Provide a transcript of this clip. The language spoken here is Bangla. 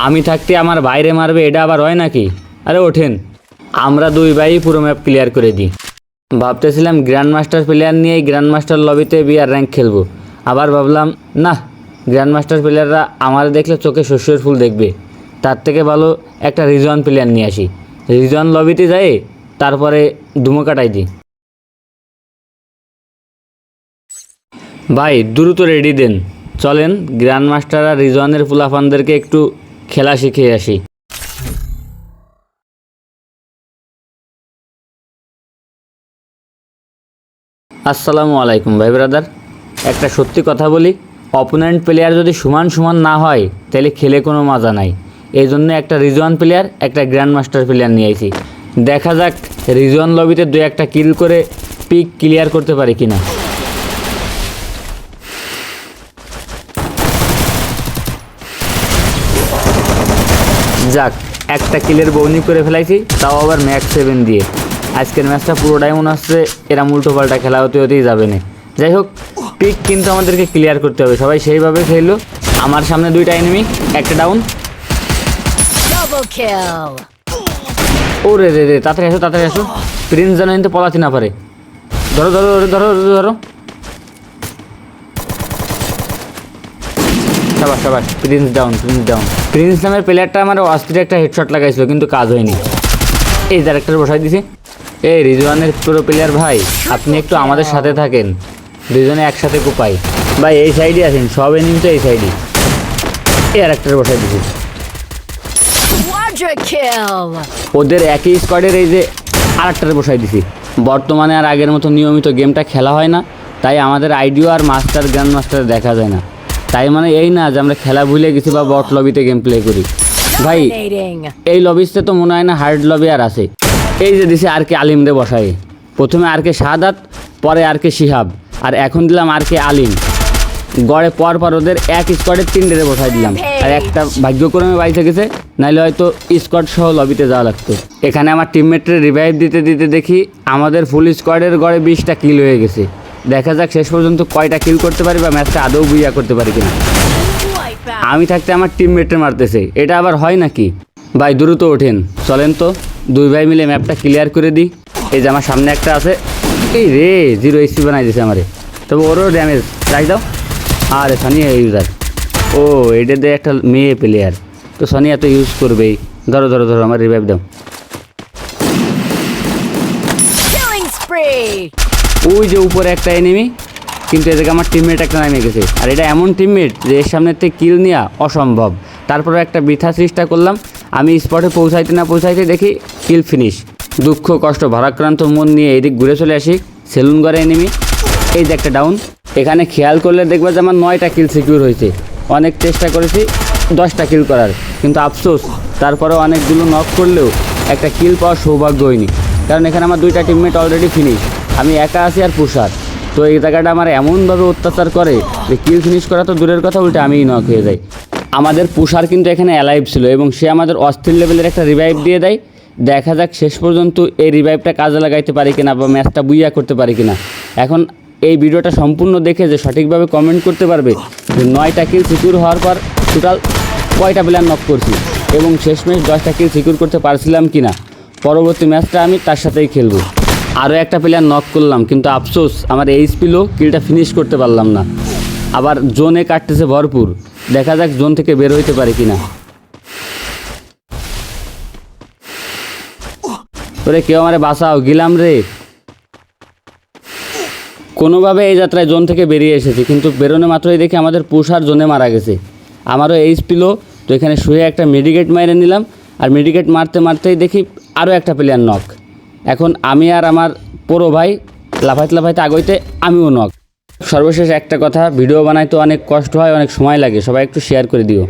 আমি থাকতে আমার বাইরে মারবে, এটা আবার হয় নাকি? আরে ওঠেন, আমরা দুই ভাই পুরো ম্যাপ ক্লিয়ার করে দিই। ভাবতেছিলাম গ্র্যান্ড মাস্টার প্লেয়ার নিয়েই গ্র্যান্ড মাস্টার লবিতে বিআর র্যাঙ্ক খেলবো, আবার ভাবলাম না, গ্র্যান্ড মাস্টার প্লেয়াররা আমার দেখলে চোখে শস্যের ফুল দেখবে, তার থেকে ভালো একটা রিজন প্লেয়ার নিয়ে আসি। রিজন লবিতে যাই, তারপরে ধুমো কাটাই দিই। ভাই দ্রুত রেডি দেন, চলেন গ্র্যান্ড মাস্টার আর রিজনের ফুলাফানদেরকে একটু খেলা শিখিয়ে আসি। আসসালামু আলাইকুম ভাই ব্রাদার, একটা সত্যি কথা বলি, অপোনেন্ট প্লেয়ার যদি সমান সমান না হয় তাহলে খেলে কোনো মজা নাই। এই জন্য একটা রিজন প্লেয়ার, একটা গ্র্যান্ড মাস্টার প্লেয়ার নিয়ে আইছি। দেখা যাক রিজন লবিতে দু একটা কিল করে পিক ক্লিয়ার করতে পারি কিনা। যাক, একটা কিলের বৌনি করে ফেলাইছি, তাও আবার ম্যাক্স 7 দিয়ে। আজকের ম্যাচটা পুরোটাই মনে হচ্ছে এরম উল্টো পাল্টা খেলা হতেই যাবে না। যাই হোক, পিক কিন্তু আমাদেরকে ক্লিয়ার করতে হবে, সবাই সেইভাবে খেললো। আমার সামনে দুইটা এনিমি, একটা ডাউন। ওরে রে রে, তাড়াতাড়ি আসো তাড়াতাড়ি আসো, প্রিন্স যেন কিন্তু পলাতে না পারে। ধরো ধরো ধরো ধরো, সবাস সবাস, Prince down Prince down. Prince নামের প্লেয়ারটা আমার অস্থির একটা হেডশট লাগাইছিল, কিন্তু কাজ হয়নি। এই ডাইরেক্টর বসাই দিছি। এই রিজওয়ানের পুরো প্লেয়ার ভাই, আপনি একটু আমাদের সাথে থাকেন, দুজনে একসাথে কোপাই। ভাই এই সাইডে আছেন, সব এনিমি তো এই সাইডে। এই আরেকটার বসাই দিছি। ওদের একই স্কোয়াডের এই যে আরেকটার বসাই দিছি। বর্তমানে আর আগের মতো নিয়মিত গেমটা খেলা হয় না, তাই আমাদের আইডিও আর মাস্টার গ্র্যান্ড মাস্টার দেখা যায় না। তাই মানে এই না যে আমরা খেলা ভুলে গেছি বা বট লবিতে গেম প্লে করি। ভাই এই লবিতে তো মনে হয় না হার্ড লবি আর আছে। এই যে দিছে আর কে আলিমরে বসাই, প্রথমে আর কে শাহাদাত, পরে আর কে শিহাব, আর এখন দিলাম আর কে আলিম। গড়ে পর পর ওদের এক স্কোয়াডের 3টে বসাই দিলাম, আর একটা ভাগ্যক্রমে বাইসে গেছে, নাইলে হয়তো স্কোয়াড সহ লবিতে যাওয়া লাগতো। এখানে আমার টিমমেটরে রিভাইভ দিতে দিতে দেখি আমাদের ফুল স্কোয়াডের গড়ে 20টা কিল হয়ে গেছে। দেখা যাক শেষ পর্যন্ত কয়টা কিল করতে পারি বা ম্যাচটা আদৌ বুইয়া করতে পারি কিনা। আমি থাকতে আমার টিমমেটরে মারতেছে, এটা আবার হয় নাকি? ভাই দ্রুত ওঠেন, চলেন তো দুই ভাই মিলে ম্যাপটা ক্লিয়ার করে দিই। এই যে আমার সামনে একটা আছে, এই রে 0 HP বানাই দিয়েছে আমারে, তবে ওরও ড্যামেজ চাই দাও। আরে সানিয়া ইউজার, ও এটা দিয়ে একটা মেয়ে প্লেয়ার, তো সানিয়া তো ইউজ করবেই। ধরো ধরো ধরো, আমার রিভাইভ দাও। ওই যে উপরে একটা এনিমি, কিন্তু এদিকে আমার টিমমেট একটা নামে গেছে, আর এটা এমন টিমমেট যে এর সামনে থেকে কিল নেওয়া অসম্ভব। তারপরে একটা বৃথা চেষ্টা করলাম, আমি স্পটে পৌঁছাইতে না পৌঁছাইতে দেখি কিল ফিনিশ। দুঃখ কষ্ট ভারাক্রান্ত মন নিয়ে এদিক ঘুরে চলে আসি। সেলুন ঘরে এনিমি, এই যে একটা ডাউন। এখানে খেয়াল করলে দেখবে যে আমার 9টা কিল সিকিউর হয়েছে। অনেক চেষ্টা করেছি 10টা কিল করার, কিন্তু আফসোস তারপরে অনেকগুলো নক করলেও একটা কিল পাওয়ার সৌভাগ্য হয়নি, কারণ এখানে আমার 2টা টিমমেট অলরেডি ফিনিশ, আমি একা আছি আর পুষার। তো এই জায়গাটা আমার এমনভাবে অত্যাচার করে যে কিল ফিনিশ করা তো দূরের কথা, উল্টে আমিই নক হয়ে যাই। আমাদের পুষার কিন্তু এখানে অ্যালাইভ ছিল এবং সে আমাদের অস্থির লেভেলের একটা রিভাইভ দিয়ে দেয়। দেখা যাক শেষ পর্যন্ত এই রিভাইভটা কাজে লাগাইতে পারি কিনা বা ম্যাচটা বুইয়া করতে পারি কিনা। এখন এই ভিডিওটা সম্পূর্ণ দেখে যে সঠিকভাবে কমেন্ট করতে পারবে যে 9টা কিল সিকিউর হওয়ার পর টোটাল কয়টা প্লেয়ার নক করছি এবং শেষমেশ 10টা কিল সিকিউর করতে পারছিলাম কিনা। পরবর্তী ম্যাচটা আমি তার সাথেই খেলবো। আরও একটা প্লেয়ার নক করলাম, কিন্তু আফসোস আমার এইচপি লো, কিলটা ফিনিশ করতে পারলাম না। আবার জোনে কাটতেছে ভরপুর, দেখা যাক জোন থেকে বের হইতে পারে কিনা। ওরে কেউ আমারে বাঁচাও, গিলাম রে। কোনোভাবে এই যাত্রায় জোন থেকে বেরিয়ে এসেছি, কিন্তু বেরোনো মাত্রই দেখি আমাদের পুষার জোনে মারা গেছে। আমারও এইচপি লো, তো এখানে শুয়ে একটা মেডিকেট মাইরে নিলাম, আর মেডিকেট মারতে মারতেই দেখি আরও একটা প্লেয়ার নক। এখন আমি আর আমার পুরো ভাই লাফাইতে লাফাইতে আগইতে আমিও নক। সর্বশেষ একটা কথা, ভিডিও বানাইতে অনেক কষ্ট হয়, অনেক সময় লাগে, সবাই একটু শেয়ার করে দিও।